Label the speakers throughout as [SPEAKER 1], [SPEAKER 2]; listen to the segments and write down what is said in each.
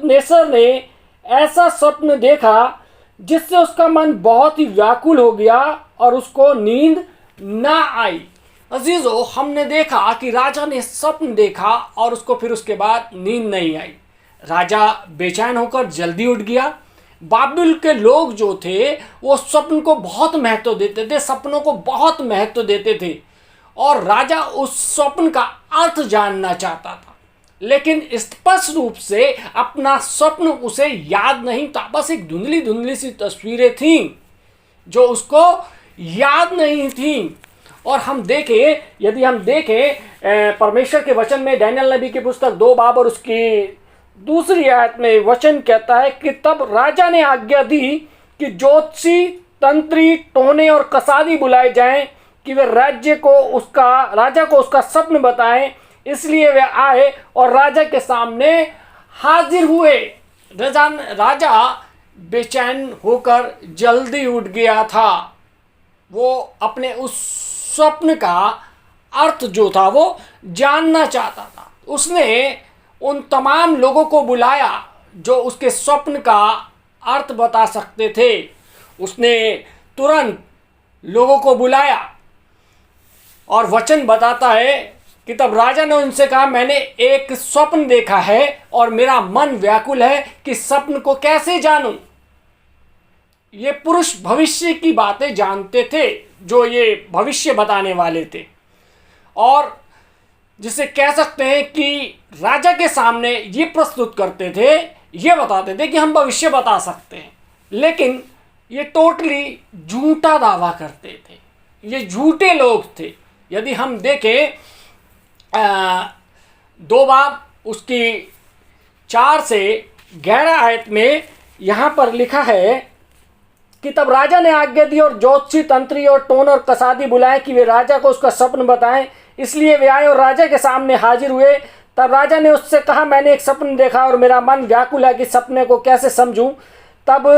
[SPEAKER 1] नेबूकदनेस्सर ने ऐसा स्वप्न देखा जिससे उसका मन बहुत ही व्याकुल हो गया और उसको नींद ना आई। अजीजों, हमने देखा कि राजा ने स्वप्न देखा और उसको फिर उसके बाद नींद नहीं आई। राजा बेचैन होकर जल्दी उठ गया। बाबिल के लोग जो थे वो स्वप्न को बहुत महत्व देते थे, सपनों को बहुत महत्व देते थे और राजा उस स्वप्न का अर्थ जानना चाहता था, लेकिन स्पष्ट रूप से अपना स्वप्न उसे याद नहीं था। बस एक धुंधली धुंधली सी तस्वीरें थीं जो उसको याद नहीं थीं। और यदि हम देखें परमेश्वर के वचन में डैनियल नबी की पुस्तक 2 बाब और उसकी 2 आयत में वचन कहता है कि तब राजा ने आज्ञा दी कि ज्योतिषी, तंत्री, टोने और कसादी बुलाए जाएं कि वे राजा को उसका स्वप्न बताएं। इसलिए वे आए और राजा के सामने हाजिर हुए। राजा बेचैन होकर जल्दी उठ गया था। वो अपने उस स्वप्न का अर्थ जो था वो जानना चाहता था। उसने उन तमाम लोगों को बुलाया जो उसके स्वप्न का अर्थ बता सकते थे। उसने तुरंत लोगों को बुलाया और वचन बताता है कि तब राजा ने उनसे कहा, मैंने एक स्वप्न देखा है और मेरा मन व्याकुल है कि स्वप्न को कैसे जानूं। ये पुरुष भविष्य की बातें जानते थे, जो ये भविष्य बताने वाले थे, और जिसे कह सकते हैं कि राजा के सामने ये प्रस्तुत करते थे, ये बताते थे कि हम भविष्य बता सकते हैं, लेकिन ये टोटली झूठा दावा करते थे। ये झूठे लोग थे। यदि हम देखें 2 बाब उसकी 4 से 11 आयत में यहाँ पर लिखा है कि तब राजा ने आज्ञा दी और ज्योतिषी, तंत्री और टोन और कसादी बुलाए कि वे राजा को उसका स्वप्न बताएं। इसलिए वे आए और राजा के सामने हाजिर हुए। तब राजा ने उससे कहा, मैंने एक स्वप्न देखा और मेरा मन व्याकुल है कि सपने को कैसे समझूं। तब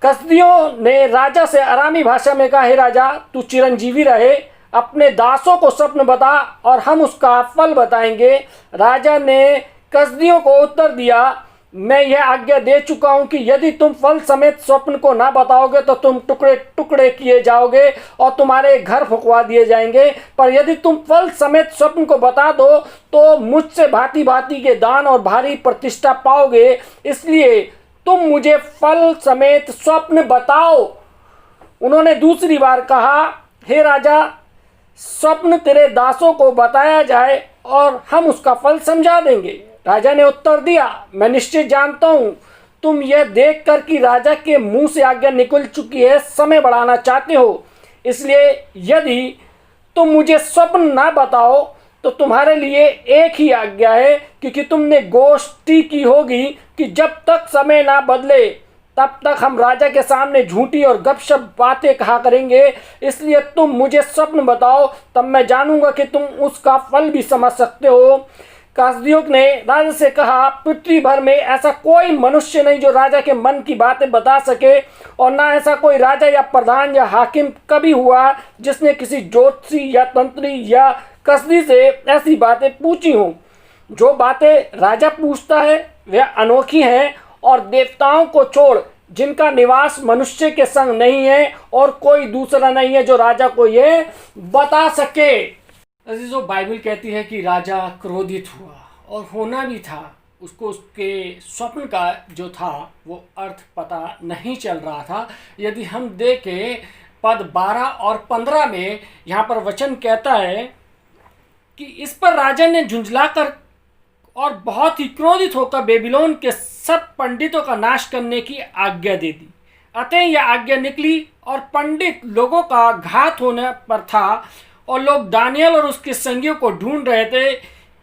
[SPEAKER 1] कसदियों ने राजा से अरामी भाषा में कहा, हे राजा, तू चिरंजीवी रहे, अपने दासों को स्वप्न बता और हम उसका फल बताएंगे। राजा ने कसदियों को उत्तर दिया, मैं यह आज्ञा दे चुका हूं कि यदि तुम फल समेत स्वप्न को ना बताओगे तो तुम टुकड़े टुकड़े किए जाओगे और तुम्हारे घर फुकवा दिए जाएंगे। पर यदि तुम फल समेत स्वप्न को बता दो तो मुझसे भांति भांति के दान और भारी प्रतिष्ठा पाओगे। इसलिए तुम मुझे फल समेत स्वप्न बताओ। उन्होंने दूसरी बार कहा, हे राजा, स्वप्न तेरे दासों को बताया जाए और हम उसका फल समझा देंगे। राजा ने उत्तर दिया, मैं निश्चय जानता हूं तुम यह देखकर कि राजा के मुंह से आज्ञा निकल चुकी है, समय बढ़ाना चाहते हो। इसलिए यदि तुम मुझे स्वप्न ना बताओ तो तुम्हारे लिए एक ही आज्ञा है, क्योंकि तुमने गोष्ठी की होगी कि जब तक समय ना बदले तब तक हम राजा के सामने झूठी और गपशप बातें कहा करेंगे। इसलिए तुम मुझे स्वप्न बताओ, तब मैं जानूंगा कि तुम उसका फल भी समझ सकते हो। कसदियों ने राजा से कहा, पृथ्वी भर में ऐसा कोई मनुष्य नहीं जो राजा के मन की बातें बता सके, और ना ऐसा कोई राजा या प्रधान या हाकिम कभी हुआ जिसने किसी ज्योतिषी या तंत्री या कसदी से ऐसी बातें पूछी हों। जो बातें राजा पूछता है वे अनोखी हैं और देवताओं को छोड़ जिनका निवास मनुष्य के संग नहीं है, और कोई दूसरा नहीं है जो राजा को ये बता सके। अजीजों, बाइबल कहती है कि राजा क्रोधित हुआ, और होना भी था। उसको उसके स्वप्न का जो था वो अर्थ पता नहीं चल रहा था। यदि हम देखें पद 12 और 15 में, यहाँ पर वचन कहता है कि इस पर राजा ने झुंझलाकर और बहुत ही क्रोधित होकर बेबीलोन के सब पंडितों का नाश करने की आज्ञा दे दी। अतः यह आज्ञा निकली और पंडित लोगों का घात होने पर था, और लोग दानियल और उसके संगियों को ढूंढ रहे थे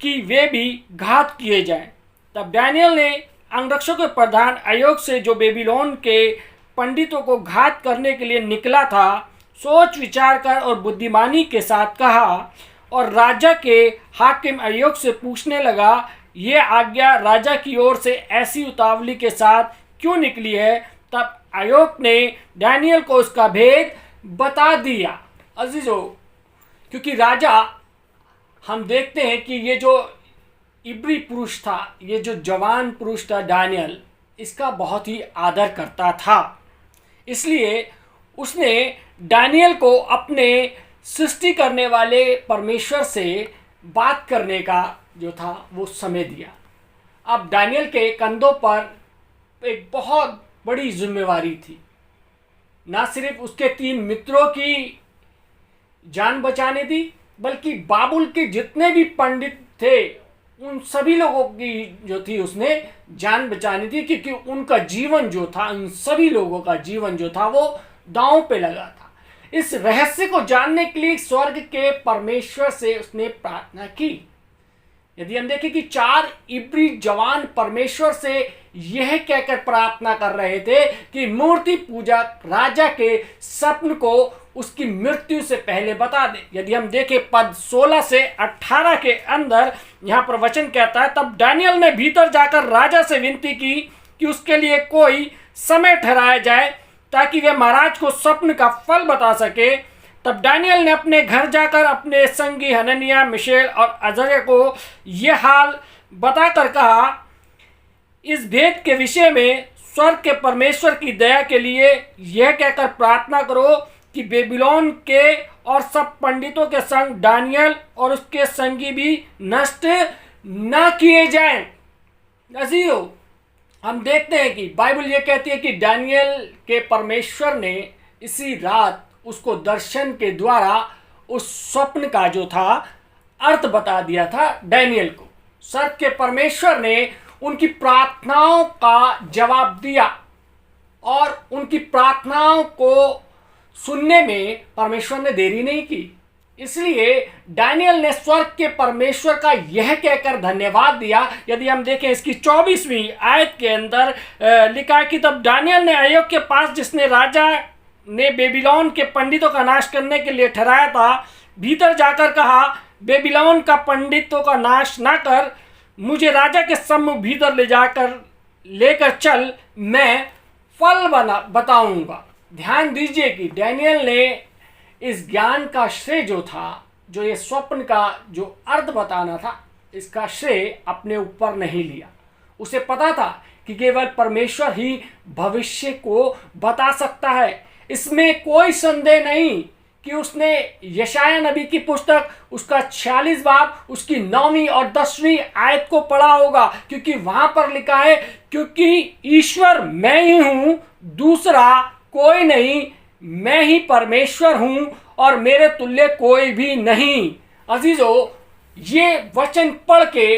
[SPEAKER 1] कि वे भी घात किए जाएं। तब दानियल ने अंगरक्षकों के प्रधान आयोग से, जो बेबीलोन के पंडितों को घात करने के लिए निकला था, सोच विचार कर और बुद्धिमानी के साथ कहा, और राजा के हाकिम आयोग से पूछने लगा, ये आज्ञा राजा की ओर से ऐसी उतावली के साथ क्यों निकली है। तब आयोग ने दानियल को उसका भेद बता दिया। अजीजों, क्योंकि राजा, हम देखते हैं कि ये जो इब्री पुरुष था, ये जो जवान पुरुष था दानियल, इसका बहुत ही आदर करता था। इसलिए उसने दानियल को अपने सृष्टि करने वाले परमेश्वर से बात करने का जो था वो समय दिया। अब दानियल के कंधों पर एक बहुत बड़ी जिम्मेवारी थी, ना सिर्फ उसके 3 मित्रों की जान बचाने थी, बल्कि बाबुल के जितने भी पंडित थे उन सभी लोगों की जो थी उसने जान बचानी थी, क्योंकि उनका जीवन जो था, उन सभी लोगों का जीवन जो था वो दांव पे लगा था। इस रहस्य को जानने के लिए स्वर्ग के परमेश्वर से उसने प्रार्थना की। यदि हम देखें कि 4 इब्री जवान परमेश्वर से यह कहकर प्रार्थना कर रहे थे कि मूर्ति पूजा राजा के स्वप्न को उसकी मृत्यु से पहले बता दे। यदि हम देखें पद 16 से 18 के अंदर, यहाँ पर वचन कहता है, तब दानियल ने भीतर जाकर राजा से विनती की कि उसके लिए कोई समय ठहराया जाए ताकि वह महाराज को स्वप्न का फल बता सके। तब दानियल ने अपने घर जाकर अपने संगी हनन्याह, मिशेल और अजर्य को यह हाल बताकर कहा, इस भेद के विषय में स्वर्ग के परमेश्वर की दया के लिए यह कहकर प्रार्थना करो कि बेबीलोन के और सब पंडितों के संग दानियल और उसके संगी भी नष्ट न किए जाएं। अजीजों, हम देखते हैं कि बाइबल ये कहती है कि दानियल के परमेश्वर ने इसी रात उसको दर्शन के द्वारा उस स्वप्न का जो था अर्थ बता दिया था दानियल को। स्वर्ग के परमेश्वर ने उनकी प्रार्थनाओं का जवाब दिया और उनकी प्रार्थनाओं को सुनने में परमेश्वर ने देरी नहीं की। इसलिए दानियल ने स्वर्ग के परमेश्वर का यह कहकर धन्यवाद दिया। यदि हम देखें इसकी 24वीं आयत के अंदर लिखा है कि तब दानियल ने आयोग के पास, जिसने राजा ने बेबीलोन के पंडितों का नाश करने के लिए ठहराया था, भीतर जाकर कहा, बेबीलोन का पंडितों का नाश ना कर, मुझे राजा के सम्मुख भीतर लेकर चल, मैं फल बताऊंगा। ध्यान दीजिए कि दानियल ने इस ज्ञान का श्रेय जो था, जो ये स्वप्न का जो अर्थ बताना था, इसका श्रेय अपने ऊपर नहीं लिया। उसे पता था कि केवल परमेश्वर ही भविष्य को बता सकता है। इसमें कोई संदेह नहीं कि उसने यशाया नबी की पुस्तक उसका 46 बाब उसकी 9वीं और 10वीं आयत को पढ़ा होगा, क्योंकि वहां पर लिखा है, क्योंकि ईश्वर मैं ही हूं, दूसरा कोई नहीं, मैं ही परमेश्वर हूं और मेरे तुल्य कोई भी नहीं। अजीजों, ये वचन पढ़ के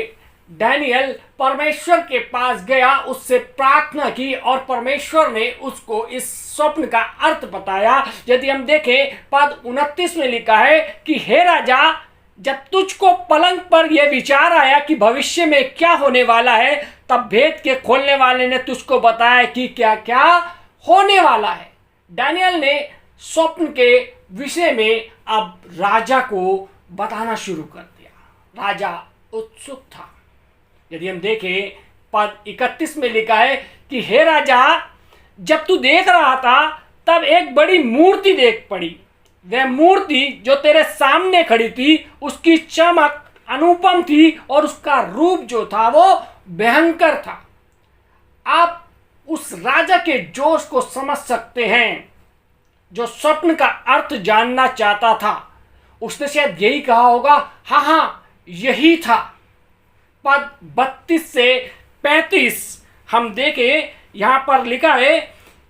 [SPEAKER 1] दानियल परमेश्वर के पास गया, उससे प्रार्थना की और परमेश्वर ने उसको इस स्वप्न का अर्थ बताया। यदि हम देखें पद 29 में लिखा है कि हे राजा, जब तुझको पलंग पर यह विचार आया कि भविष्य में क्या होने वाला है, तब भेद के खोलने वाले ने तुझको बताया कि क्या क्या होने वाला है। दानियल ने स्वप्न के विषय में अब राजा को बताना शुरू कर दिया। राजा उत्सुक था। यदि हम देखें पद 31 में लिखा है कि हे राजा, जब तू देख रहा था तब एक बड़ी मूर्ति देख पड़ी। वह मूर्ति जो तेरे सामने खड़ी थी, उसकी चमक अनुपम थी और उसका रूप जो था वो भयंकर था। आप उस राजा के जोश को समझ सकते हैं जो स्वप्न का अर्थ जानना चाहता था। उसने शायद यही कहा होगा, हाँ यही था। पद 32 से 35 हम देखें, यहां पर लिखा है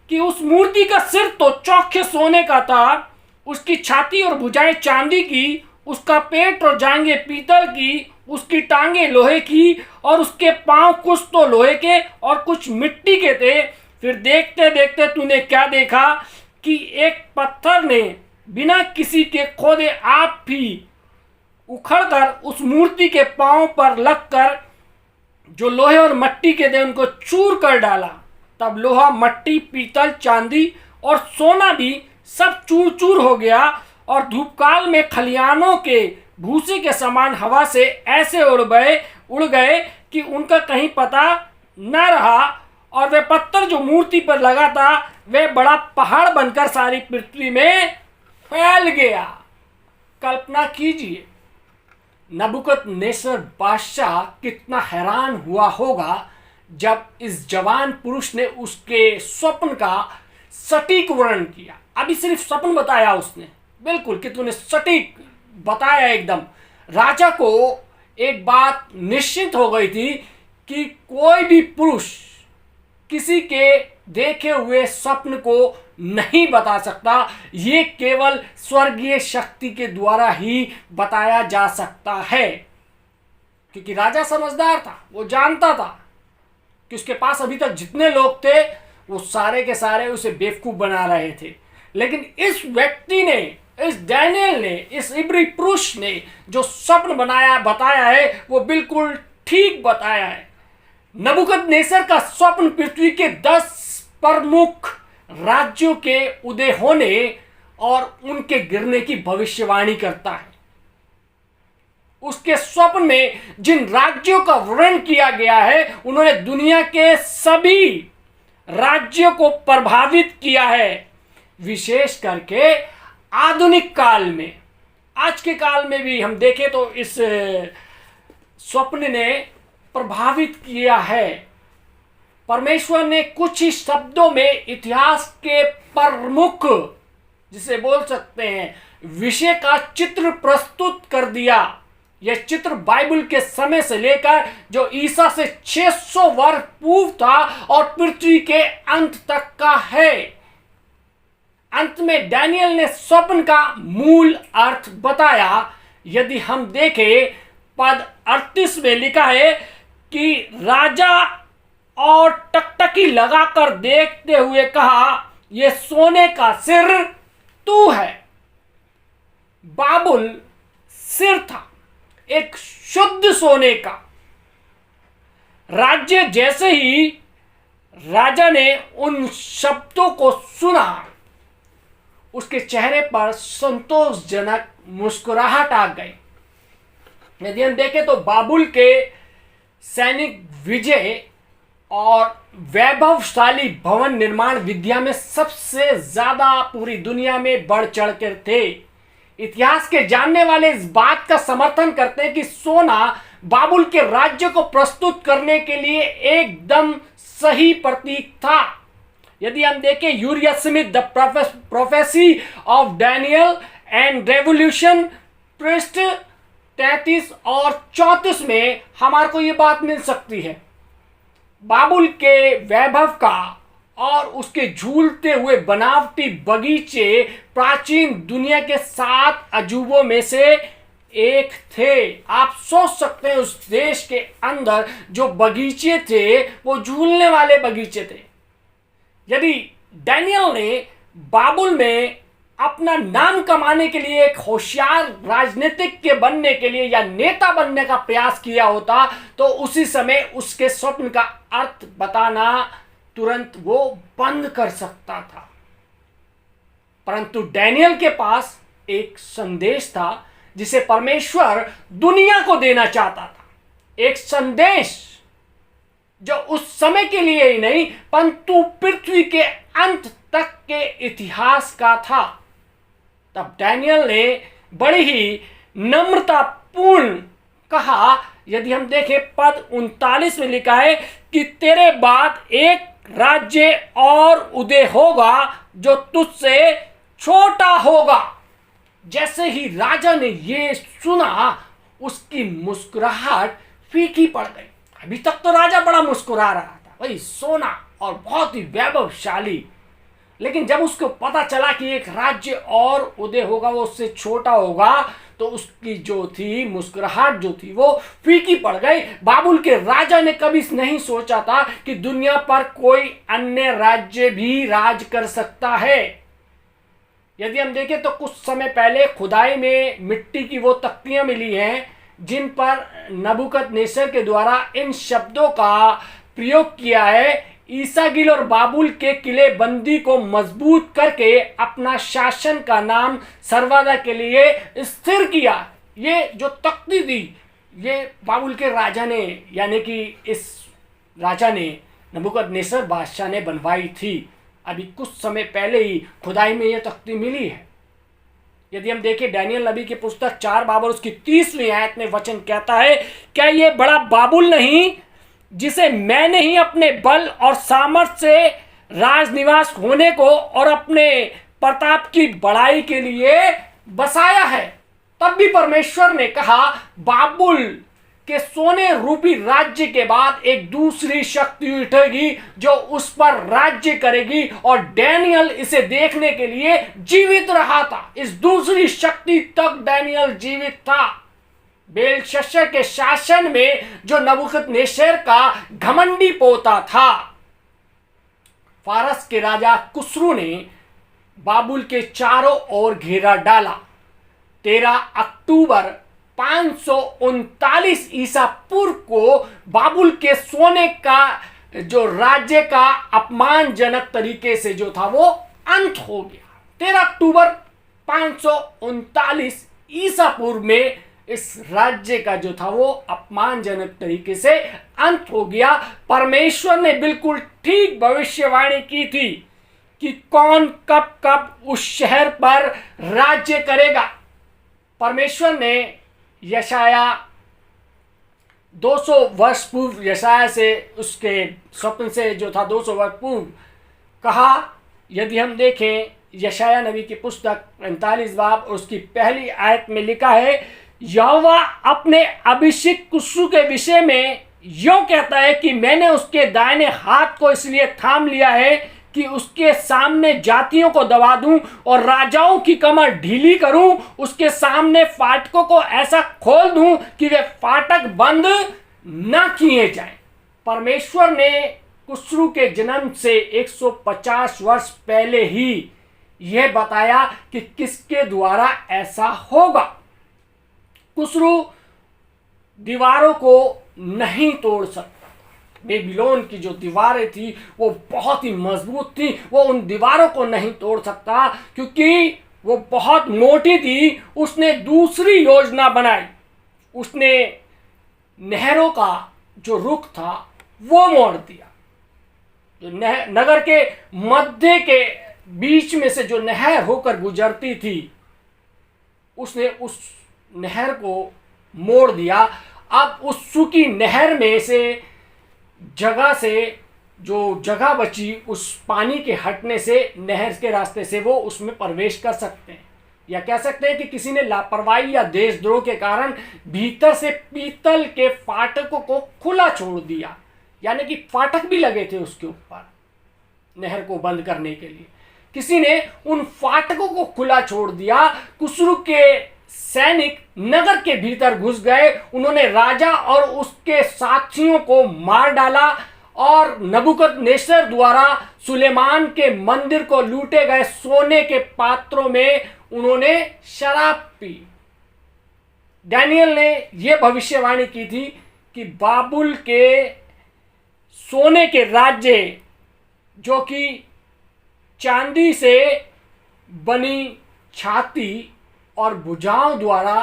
[SPEAKER 1] कि उस मूर्ति का सिर तो चौखे सोने का था, उसकी छाती और भुजाएं चांदी की, उसका पेट और जांघें पीतल की, उसकी टांगें लोहे की और उसके पांव कुछ तो लोहे के और कुछ मिट्टी के थे। फिर देखते देखते तूने क्या देखा कि एक पत्थर ने बिना किसी के खोदे आप भी उखड़कर उस मूर्ति के पांव पर लगकर जो लोहे और मिट्टी के थे उनको चूर कर डाला। तब लोहा, मट्टी, पीतल, चांदी और सोना भी सब चूर चूर हो गया और धूपकाल में खलियानों के भूसे के समान हवा से ऐसे उड़ गए कि उनका कहीं पता न रहा। और वह पत्थर जो मूर्ति पर लगा था वह बड़ा पहाड़ बनकर सारी पृथ्वी में फैल गया। कल्पना कीजिए, नबूकदनेस्सर बादशाह कितना हैरान हुआ होगा जब इस जवान पुरुष ने उसके स्वप्न का सटीक वर्णन किया। अभी सिर्फ स्वप्न बताया उसने, बिल्कुल कि तूने सटीक बताया एकदम। राजा को एक बात निश्चित हो गई थी कि कोई भी पुरुष किसी के देखे हुए स्वप्न को नहीं बता सकता, ये केवल स्वर्गीय शक्ति के द्वारा ही बताया जा सकता है। क्योंकि राजा समझदार था, वो जानता था कि उसके पास अभी तक जितने लोग थे वो सारे के सारे उसे बेवकूफ बना रहे थे। लेकिन इस व्यक्ति ने, इस डैनियल ने, इस इब्री पुरुष ने जो स्वप्न बताया है वो बिल्कुल ठीक बताया है। नबूकदनेस्सर का स्वप्न पृथ्वी के 10 प्रमुख राज्यों के उदय होने और उनके गिरने की भविष्यवाणी करता है। उसके स्वप्न में जिन राज्यों का वर्णन किया गया है उन्होंने दुनिया के सभी राज्यों को प्रभावित किया है, विशेष करके आधुनिक काल में। आज के काल में भी हम देखें तो इस स्वप्न ने प्रभावित किया है। परमेश्वर ने कुछ ही शब्दों में इतिहास के प्रमुख, जिसे बोल सकते हैं, विषय का चित्र प्रस्तुत कर दिया। यह चित्र बाइबल के समय से लेकर जो ईसा से 600 वर्ष पूर्व था और पृथ्वी के अंत तक का है। अंत में डैनियल ने स्वप्न का मूल अर्थ बताया। यदि हम देखें पद 38 में लिखा है कि राजा और टकटकी लगाकर देखते हुए कहा, यह सोने का सिर तू है। बाबुल सिर था, एक शुद्ध सोने का राज्य। जैसे ही राजा ने उन शब्दों को सुना, उसके चेहरे पर संतोषजनक मुस्कुराहट आ गई। यदि हम देखें तो बाबुल के सैनिक विजय और वैभवशाली भवन निर्माण विद्या में सबसे ज्यादा पूरी दुनिया में बढ़ चढ़ कर थे। इतिहास के जानने वाले इस बात का समर्थन करते हैं कि सोना बाबुल के राज्य को प्रस्तुत करने के लिए एकदम सही प्रतीक था। यदि हम देखें urea Smith the prophecy of Daniel and revolution पृष्ठ 33 और 34 में हमारे को ये बात मिल सकती है। बाबुल के वैभव का और उसके झूलते हुए बनावटी बगीचे प्राचीन दुनिया के 7 अजूबों में से एक थे। आप सोच सकते हैं उस देश के अंदर जो बगीचे थे वो झूलने वाले बगीचे थे। यदि डैनियल ने बाबुल में अपना नाम कमाने के लिए, एक होशियार राजनीतिक के बनने के लिए या नेता बनने का प्रयास किया होता तो उसी समय उसके स्वप्न का अर्थ बताना तुरंत वो बंद कर सकता था। परंतु डैनियल के पास एक संदेश था जिसे परमेश्वर दुनिया को देना चाहता था। एक संदेश जो उस समय के लिए ही नहीं परंतु पृथ्वी के अंत तक के इतिहास का था। तब डैनियल ने बड़ी ही नम्रतापूर्ण कहा, यदि हम देखें पद 39 में लिखा है कि तेरे बाद एक राज्य और उदय होगा जो तुझसे छोटा होगा। जैसे ही राजा ने ये सुना उसकी मुस्कुराहट फीकी पड़ गई। अभी तक तो राजा बड़ा मुस्कुरा रहा था, भाई सोना और बहुत ही वैभवशाली, लेकिन जब उसको पता चला कि एक राज्य और उदय होगा वो उससे छोटा होगा तो उसकी जो थी मुस्कुराहट जो थी वो फीकी पड़ गई। बाबुल के राजा ने कभी नहीं सोचा था कि दुनिया पर कोई अन्य राज्य भी राज कर सकता है। यदि हम देखें तो कुछ समय पहले खुदाई में मिट्टी की वो तख्तियां मिली हैं जिन पर नबूकदनेस्सर के द्वारा इन शब्दों का प्रयोग किया है, ईसागिल और बाबुल के किले बंदी को मजबूत करके अपना शासन का नाम सर्वदा के लिए स्थिर किया। ये जो तख्ती थी ये बाबुल के राजा ने, यानी कि इस राजा ने, नबूकदनेस्सर बादशाह ने बनवाई थी। अभी कुछ समय पहले ही खुदाई में ये तख्ती मिली है। यदि हम देखें डैनियल नबी की पुस्तक 4 बाब और उसकी 30वीं आयत में वचन कहता है, क्या ये बड़ा बाबुल नहीं जिसे मैंने ही अपने बल और सामर्थ्य से राजनिवास होने को और अपने प्रताप की बड़ाई के लिए बसाया है। तब भी परमेश्वर ने कहा बाबुल के सोने रूपी राज्य के बाद एक दूसरी शक्ति उठेगी जो उस पर राज्य करेगी, और डैनियल इसे देखने के लिए जीवित रहा था। इस दूसरी शक्ति तक डैनियल जीवित था। बेलशस्सर के शासन में जो नबूकदनेस्सर का घमंडी पोता था, फारस के राजा कुस्रू ने बाबुल के चारों ओर घेरा डाला। 13 अक्टूबर 539 ईसा पूर्व को बाबुल के सोने का जो राज्य का अपमानजनक तरीके से जो था वो अंत हो गया। 13 अक्टूबर 539 ईसा पूर्व में इस राज्य का जो था वो अपमानजनक तरीके से अंत हो गया। परमेश्वर ने बिल्कुल ठीक भविष्यवाणी की थी कि कौन कब कब उस शहर पर राज्य करेगा। परमेश्वर ने यशाया 200 वर्ष पूर्व यशाया से उसके स्वप्न से जो था 200 वर्ष पूर्व कहा। यदि हम देखें यशाया नबी की पुस्तक 45 बाब और उसकी पहली आयत में लिखा है, यहोवा अपने अभिषिक्त कुस्रू के विषय में यूं कहता है कि मैंने उसके दाहिने हाथ को इसलिए थाम लिया है कि उसके सामने जातियों को दबा दूं और राजाओं की कमर ढीली करूं, उसके सामने फाटकों को ऐसा खोल दूं कि वे फाटक बंद न किए जाएं। परमेश्वर ने कुस्रू के जन्म से 150 वर्ष पहले ही यह बताया कि किसके द्वारा ऐसा होगा। कुस्रू दीवारों को नहीं तोड़ सकता। बेबीलोन की जो दीवारें थी वो बहुत ही मजबूत थी, वो उन दीवारों को नहीं तोड़ सकता क्योंकि वो बहुत मोटी थी। उसने दूसरी योजना बनाई। उसने नहरों का जो रुख था वो मोड़ दिया। जो नगर के मध्य के बीच में से जो नहर होकर गुजरती थी, उसने उस नहर को मोड़ दिया। अब उस सूखी नहर में से जो जगह बची, उस पानी के हटने से नहर के रास्ते से वो उसमें प्रवेश कर सकते हैं। या कह सकते हैं कि किसी ने लापरवाही या देशद्रोह के कारण भीतर से पीतल के फाटकों को खुला छोड़ दिया, यानी कि फाटक भी लगे थे उसके ऊपर नहर को बंद करने के लिए। किसी ने उन फाटकों को खुला छोड़ दिया। कुस्रू के सैनिक नगर के भीतर घुस गए। उन्होंने राजा और उसके साथियों को मार डाला और नबूकदनेस्सर द्वारा सुलेमान के मंदिर को लूटे गए सोने के पात्रों में उन्होंने शराब पी। डैनियल ने यह भविष्यवाणी की थी कि बाबुल के सोने के राज्य, जो कि चांदी से बनी छाती और भुजाओं द्वारा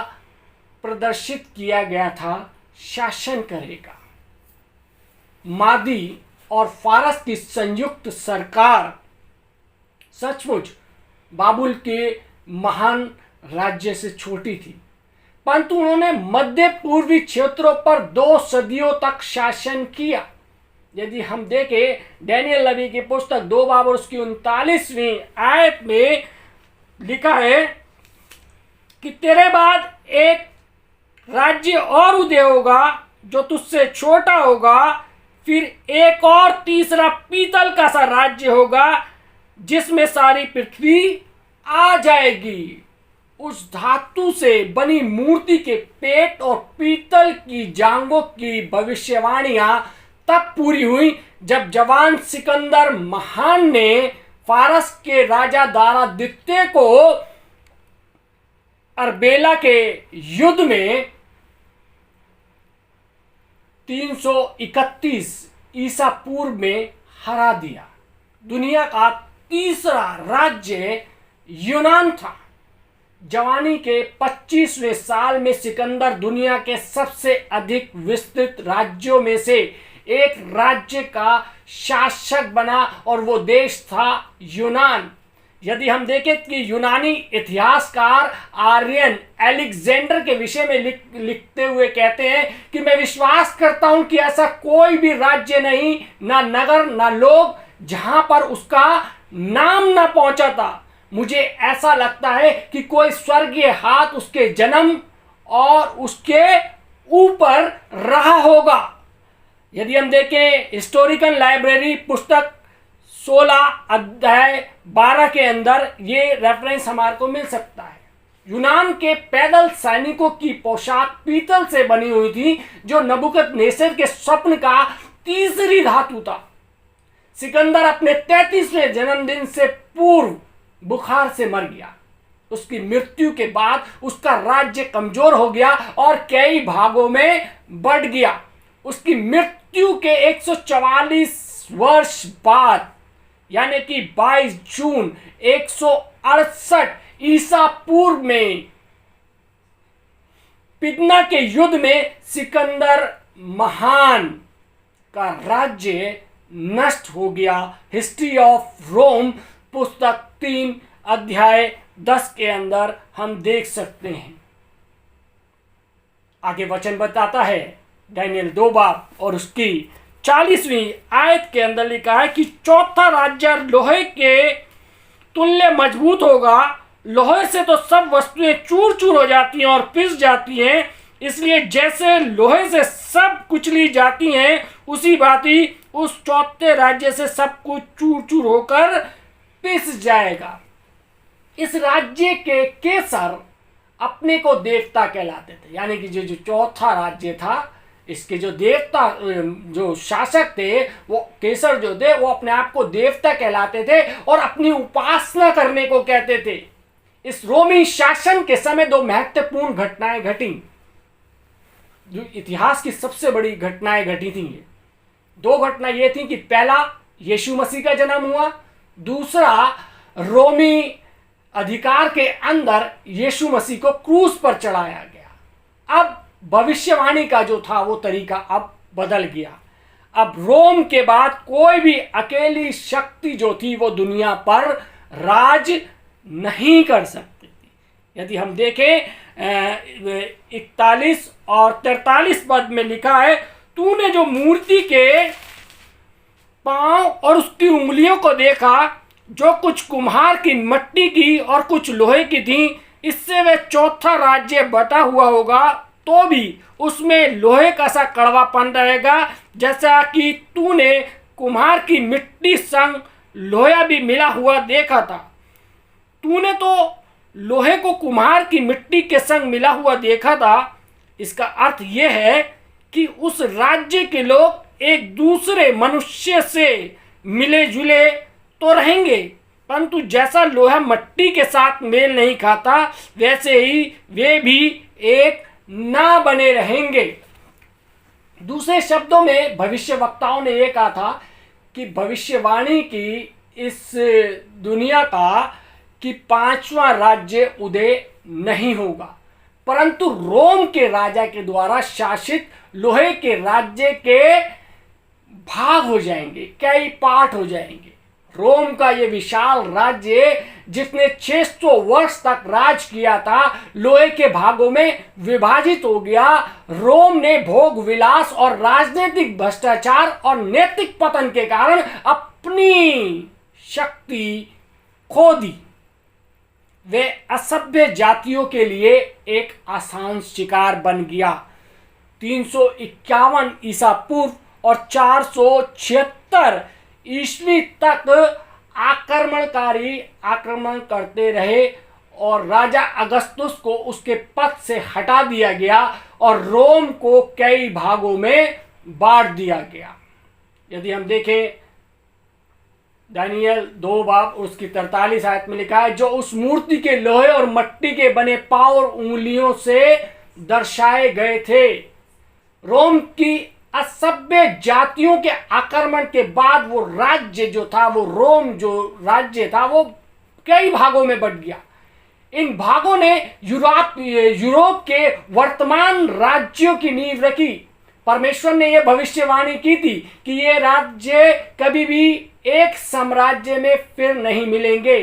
[SPEAKER 1] प्रदर्शित किया गया था, शासन करेगा। मादी और फारस की संयुक्त सरकार सचमुच बाबुल के महान राज्य से छोटी थी, परंतु उन्होंने मध्य पूर्वी क्षेत्रों पर 2 सदियों तक शासन किया। यदि हम देखें डैनियल नबी की पुस्तक 2 बाब और उसकी 39वीं आयत में लिखा है कि तेरे बाद एक राज्य और उदय होगा जो तुझसे छोटा होगा, फिर एक और तीसरा पीतल का सा राज्य होगा जिसमें सारी पृथ्वी आ जाएगी। उस धातु से बनी मूर्ति के पेट और पीतल की जांघों की भविष्यवाणियां तब पूरी हुई जब जवान सिकंदर महान ने फारस के राजा दारा द्वितीय को अरबेला के युद्ध में 331 ईसा पूर्व में हरा दिया। दुनिया का तीसरा राज्य यूनान था। जवानी के 25वें साल में सिकंदर दुनिया के सबसे अधिक विस्तृत राज्यों में से एक राज्य का शासक बना और वो देश था यूनान। यदि हम देखें कि यूनानी इतिहासकार आर्यन एलेक्जेंडर के विषय में लिखते हुए कहते हैं कि मैं विश्वास करता हूं कि ऐसा कोई भी राज्य नहीं, ना नगर, ना लोग, जहां पर उसका नाम ना पहुंचा था। मुझे ऐसा लगता है कि कोई स्वर्गीय हाथ उसके जन्म और उसके ऊपर रहा होगा। यदि हम देखें हिस्टोरिकल लाइब्रेरी पुस्तक 16 अध्याय 12 के अंदर ये रेफरेंस हमारे को मिल सकता है। यूनान के पैदल सैनिकों की पोशाक पीतल से बनी हुई थी, जो नबूकदनेस्सर के स्वप्न का तीसरी धातु था। सिकंदर अपने 33वें जन्मदिन से पूर्व बुखार से मर गया। उसकी मृत्यु के बाद उसका राज्य कमजोर हो गया और कई भागों में बढ़ गया। उसकी मृत्यु के 144 वर्ष बाद, यानी कि 22 जून 168 ईसा पूर्व में पिदना के युद्ध में सिकंदर महान का राज्य नष्ट हो गया। हिस्ट्री ऑफ रोम पुस्तक 3 अध्याय 10 के अंदर हम देख सकते हैं। आगे वचन बताता है दानियेल 2 बाब और उसकी 40वीं आयत के अंदर लिखा है कि चौथा राज्य लोहे के तुल्य मजबूत होगा। लोहे से तो सब वस्तुएं चूर चूर हो जाती हैं और पिस जाती हैं, इसलिए जैसे लोहे से सब कुचली जाती हैं, उसी भांति उस चौथे राज्य से सब कुछ चूर चूर होकर पिस जाएगा। इस राज्य के केसर अपने को देवता कहलाते थे, यानी कि जो चौथा राज्य था, इसके जो देवता जो शासक थे, वो केसर जो थे, वो अपने आप को देवता कहलाते थे और अपनी उपासना करने को कहते थे। इस रोमी शासन के समय 2 महत्वपूर्ण घटनाएं घटी, जो इतिहास की सबसे बड़ी घटनाएं घटी थी। ये 2 घटना ये थी कि पहला यीशु मसीह का जन्म हुआ, दूसरा रोमी अधिकार के अंदर यीशु मसीह को क्रूस पर चढ़ाया गया। अब भविष्यवाणी का जो था वो तरीका अब बदल गया। अब रोम के बाद कोई भी अकेली शक्ति जो थी वो दुनिया पर राज नहीं कर सकती थी। यदि हम देखें 41 और 43 पद में लिखा है, तूने जो मूर्ति के पांव और उसकी उंगलियों को देखा, जो कुछ कुम्हार की मिट्टी की और कुछ लोहे की थी, इससे वह चौथा राज्य बटा हुआ होगा, तो भी उसमें लोहे का सा कड़वापन रहेगा, जैसा कि तूने कुम्हार की मिट्टी संग लोहा भी मिला हुआ देखा था। तूने तो लोहे को कुम्हार की मिट्टी के संग मिला हुआ देखा था। इसका अर्थ यह है कि उस राज्य के लोग एक दूसरे मनुष्य से मिले जुले तो रहेंगे, परंतु जैसा लोहा मिट्टी के साथ मेल नहीं खाता, वैसे ही वे भी एक ना बने रहेंगे। दूसरे शब्दों में भविष्यवक्ताओं ने यह कहा था कि भविष्यवाणी की इस दुनिया का कि 5वां राज्य उदय नहीं होगा, परंतु रोम के राजा के द्वारा शासित लोहे के राज्य के भाग हो जाएंगे, कई पार्ट हो जाएंगे। रोम का ये विशाल राज्य जिसने 600 वर्ष तक राज किया था, लोहे के भागों में विभाजित हो गया। रोम ने भोग विलास और राजनीतिक भ्रष्टाचार और नैतिक पतन के कारण अपनी शक्ति खो दी। वे असभ्य जातियों के लिए एक आसान शिकार बन गया। 351 ईसा पूर्व और 476 ईस्वी तक आक्रमण करते रहे और राजा अगस्तुस को उसके पद से हटा दिया गया और रोम को कई भागों में बांट दिया गया। यदि हम देखें दानियेल 2 बाब उसकी 43 आयत में लिखा है, जो उस मूर्ति के लोहे और मिट्टी के बने पांव और उंगलियों से दर्शाए गए थे। रोम की असभ्य जातियों के आक्रमण के बाद वो राज्य जो था, वो रोम जो राज्य था, वो कई भागों में बंट गया। इन भागों ने यूरोप के वर्तमान राज्यों की नींव रखी। परमेश्वर ने यह भविष्यवाणी की थी कि ये राज्य कभी भी एक साम्राज्य में फिर नहीं मिलेंगे।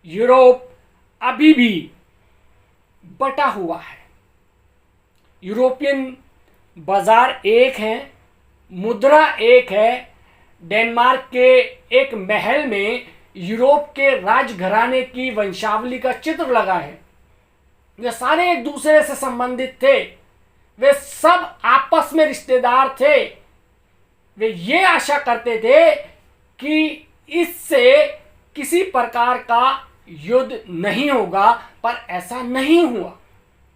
[SPEAKER 1] यूरोप अभी भी बटा हुआ है। यूरोपियन बाजार एक है, मुद्रा एक है। डेनमार्क के एक महल में यूरोप के राजघराने की वंशावली का चित्र लगा है। वे सारे एक दूसरे से संबंधित थे, वे सब आपस में रिश्तेदार थे। वे ये आशा करते थे कि इससे किसी प्रकार का युद्ध नहीं होगा, पर ऐसा नहीं हुआ।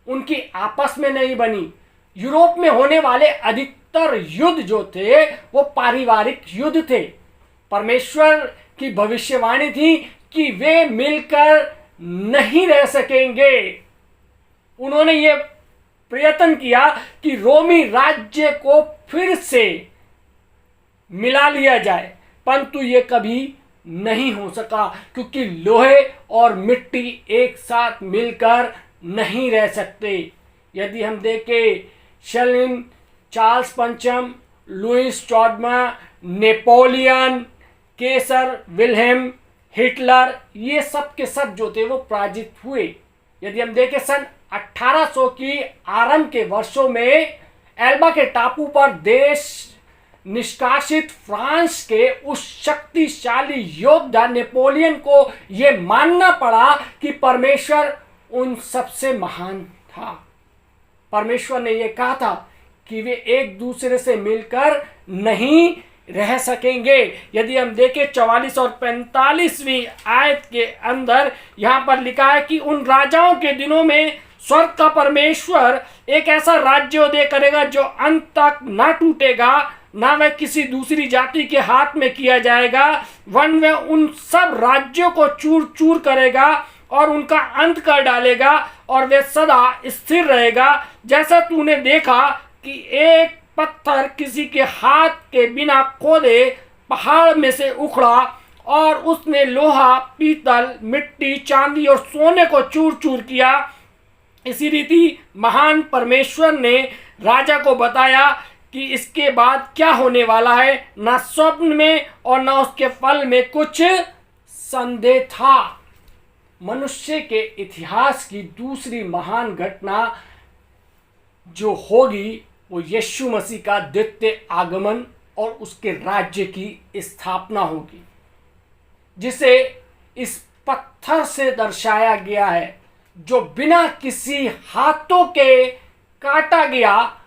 [SPEAKER 1] उनकी आपस में नहीं बनी। यूरोप में होने वाले अधिकतर युद्ध जो थे वो पारिवारिक युद्ध थे। परमेश्वर की भविष्यवाणी थी कि वे मिलकर नहीं रह सकेंगे। उन्होंने ये प्रयत्न किया कि रोमी राज्य को फिर से मिला लिया जाए, परंतु ये कभी नहीं हो सका, क्योंकि लोहे और मिट्टी एक साथ मिलकर नहीं रह सकते। यदि हम देखें शर्लिन, चार्ल्स पंचम, लुइस चौदहवां, नेपोलियन, केसर विल्हेम, हिटलर, ये सब के सब जो थे वो पराजित हुए। यदि हम देखें सन 1800 की आरंभ के वर्षों में एल्बा के टापू पर देश निष्कासित फ्रांस के उस शक्तिशाली योद्धा नेपोलियन को यह मानना पड़ा कि परमेश्वर उन सबसे महान था। परमेश्वर ने यह कहा था कि वे एक दूसरे से मिलकर नहीं रह सकेंगे। यदि हम देखें 44 और 45वीं आयत के अंदर यहां पर लिखा है कि उन राजाओं के दिनों में स्वर्ग का परमेश्वर एक ऐसा राज्योदय करेगा जो अंत तक ना टूटेगा, ना वह किसी दूसरी जाति के हाथ में किया जाएगा। वह उन सब राज्यों को चूर चूर करेगा और उनका अंत कर डालेगा, और वे सदा स्थिर रहेगा। जैसा तूने देखा कि एक पत्थर किसी के हाथ के बिना खोदे पहाड़ में से उखड़ा, और उसने लोहा, पीतल, मिट्टी, चांदी और सोने को चूर चूर किया, इसी रीति महान परमेश्वर ने राजा को बताया कि इसके बाद क्या होने वाला है। ना स्वप्न में और ना उसके फल में कुछ संदेह था। मनुष्य के इतिहास की दूसरी महान घटना जो होगी वो यीशु मसीह का द्वितीय आगमन और उसके राज्य की स्थापना होगी, जिसे इस पत्थर से दर्शाया गया है, जो बिना किसी हाथों के काटा गया।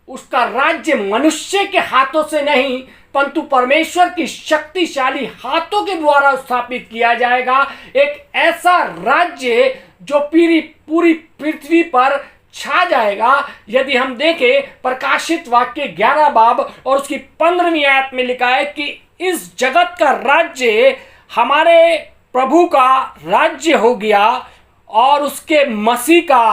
[SPEAKER 1] उसका राज्य मनुष्य के हाथों से नहीं, परंतु परमेश्वर की शक्तिशाली हाथों के द्वारा स्थापित किया जाएगा। एक ऐसा राज्य जो पूरी पृथ्वी पर छा जाएगा। यदि हम देखें प्रकाशित वाक्य 11 बाब और उसकी 15वीं आयत में लिखा है कि इस जगत का राज्य हमारे प्रभु का राज्य हो गया और उसके मसीह का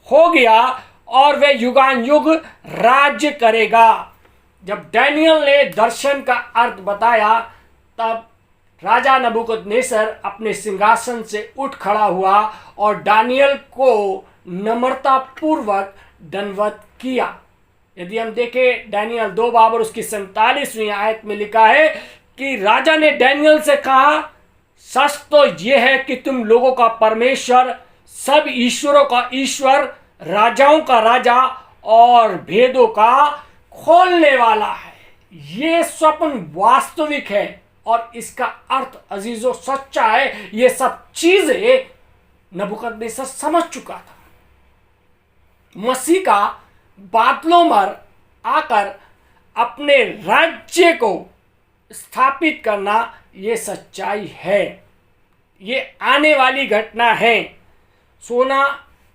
[SPEAKER 1] हो गया, और वह युगान युग राज्य करेगा। जब डैनियल ने दर्शन का अर्थ बताया, तब राजा नबूकदनेस्सर अपने सिंहासन से उठ खड़ा हुआ और दानियल को नम्रता पूर्वक दंडवत किया। यदि हम देखें दानियल 2 बाब और उसकी 47वीं आयत में लिखा है कि राजा ने डैनियल से कहा, सच तो यह है कि तुम लोगों का परमेश्वर, सब ईश्वरों का ईश्वर, राजाओं का राजा और भेदों का खोलने वाला है। ये स्वप्न वास्तविक है और इसका अर्थ अजीजों सच्चा है। ये सब चीजें नबूकदनेस्सर समझ चुका था। मसीह का बादलों पर आकर अपने राज्य को स्थापित करना ये सच्चाई है, ये आने वाली घटना है। सोना,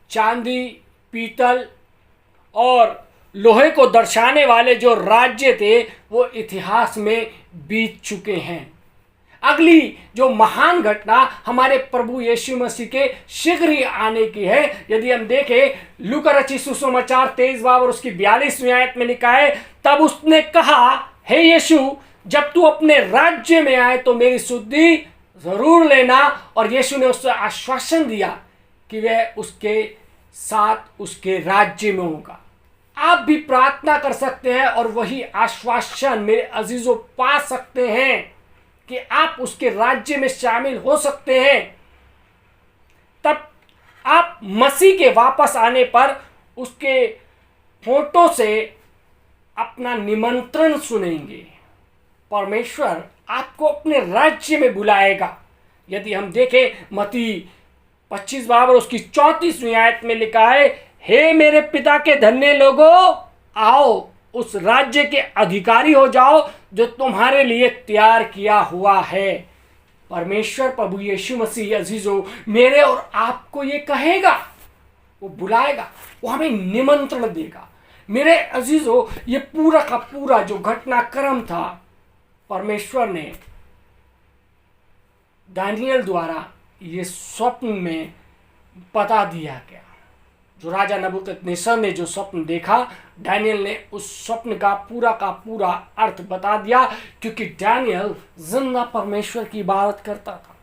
[SPEAKER 1] चांदी, पीतल और लोहे को दर्शाने वाले जो राज्य थे वो इतिहास में बीत चुके हैं। अगली जो महान घटना हमारे प्रभु यीशु मसीह के शीघ्र ही आने की है। यदि हम देखें लूका रचित सुसमाचार 23 बाब और उसकी 42वीं आयत में लिखा है, तब उसने कहा, हे यीशु, जब तू अपने राज्य में आए तो मेरी शुद्धि जरूर लेना। और यीशु ने उससे आश्वासन दिया कि वह उसके साथ उसके राज्य में होगा। आप भी प्रार्थना कर सकते हैं और वही आश्वासन मेरे अजीजों पा सकते हैं कि आप उसके राज्य में शामिल हो सकते हैं। तब आप मसीह के वापस आने पर उसके फोटो से अपना निमंत्रण सुनेंगे। परमेश्वर आपको अपने राज्य में बुलाएगा। यदि हम देखें मत्ती 25 बाब और उसकी 34वीं आयत में लिखा है, हे मेरे पिता के धन्य लोगों, आओ उस राज्य के अधिकारी हो जाओ जो तुम्हारे लिए तैयार किया हुआ है। परमेश्वर प्रभु यीशु मसीह अजीजों मेरे और आपको ये कहेगा, वो बुलाएगा, वो हमें निमंत्रण देगा। मेरे अजीजों, ये पूरा का पूरा जो घटनाक्रम था, परमेश्वर ने दानियल द्वारा ये स्वप्न में बता दिया गया। जो राजा नबूकदनेस्सर ने जो स्वप्न देखा, दानियल ने उस स्वप्न का पूरा अर्थ बता दिया, क्योंकि दानियल जिंदा परमेश्वर की इबादत करता था।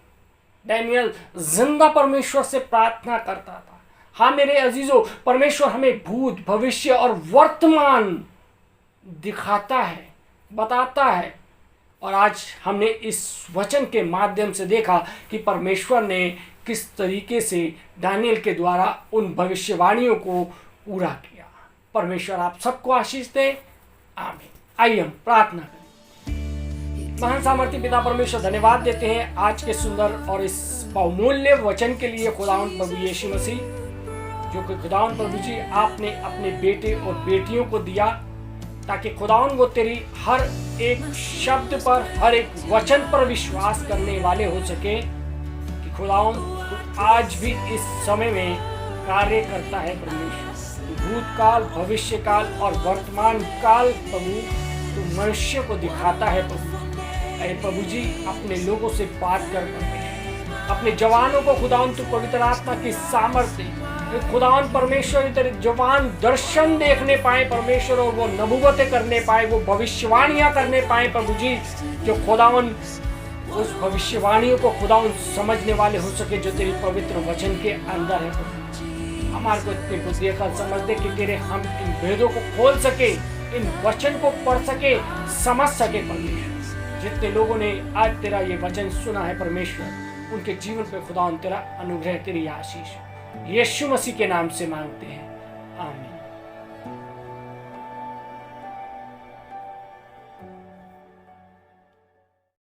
[SPEAKER 1] दानियल जिंदा परमेश्वर से प्रार्थना करता था। हाँ मेरे अजीजों, परमेश्वर हमें भूत, भविष्य और वर्तमान दिखाता है, बताता है। और आज हमने इस वचन के माध्यम से देखा कि परमेश्वर ने किस तरीके से दानियल के द्वारा उन भविष्यवाणियों को पूरा किया। परमेश्वर आप सबको आशीष दे, आमीन। आइए हम प्रार्थना करें। महान सामर्थी पिता परमेश्वर, धन्यवाद देते हैं आज के सुंदर और इस बहुमूल्य वचन के लिए खुदावंद प्रभु यीशु मसीह, जो कि खुदावंद प्रभु जी आपने अपने बेटे और बेटियों को दिया, ताकि खुदावंद वो तेरी हर एक शब्द पर, हर एक वचन पर विश्वास करने वाले हो सके कि खुदावंद तू आज भी इस समय में कार्य करता है। परमेश्वर भूतकाल, भविष्यकाल और वर्तमान काल प्रभु तू मनुष्य को दिखाता है। प्रभु प्रभु जी अपने लोगों से बात कर परमेश्वर, अपने जवानों को खुदावंद तू पवित्र आत्मा की सामर्थ्य, खुदावन परमेश्वर तेरे जवान दर्शन देखने पाए परमेश्वर, और वो नबूवतें करने पाए, वो भविष्यवाणियां करने पाए प्रभु जी, जो खुदावन उस भविष्यवाणियों को खुदावन समझने वाले हो सके जो तेरे पवित्र वचन के अंदर है। प्रभु हमारे को इतनी बुद्धि अकल समझ दे कि तेरे हम इन भेदों को खोल सके, इन वचन को पढ़ सके, समझ सके। परमेश्वर जितने लोगों ने आज तेरा ये वचन सुना है परमेश्वर, उनके जीवन पे खुदावन तेरा अनुग्रह, तेरी आशीष यीशु मसीह के नाम से मांगते हैं।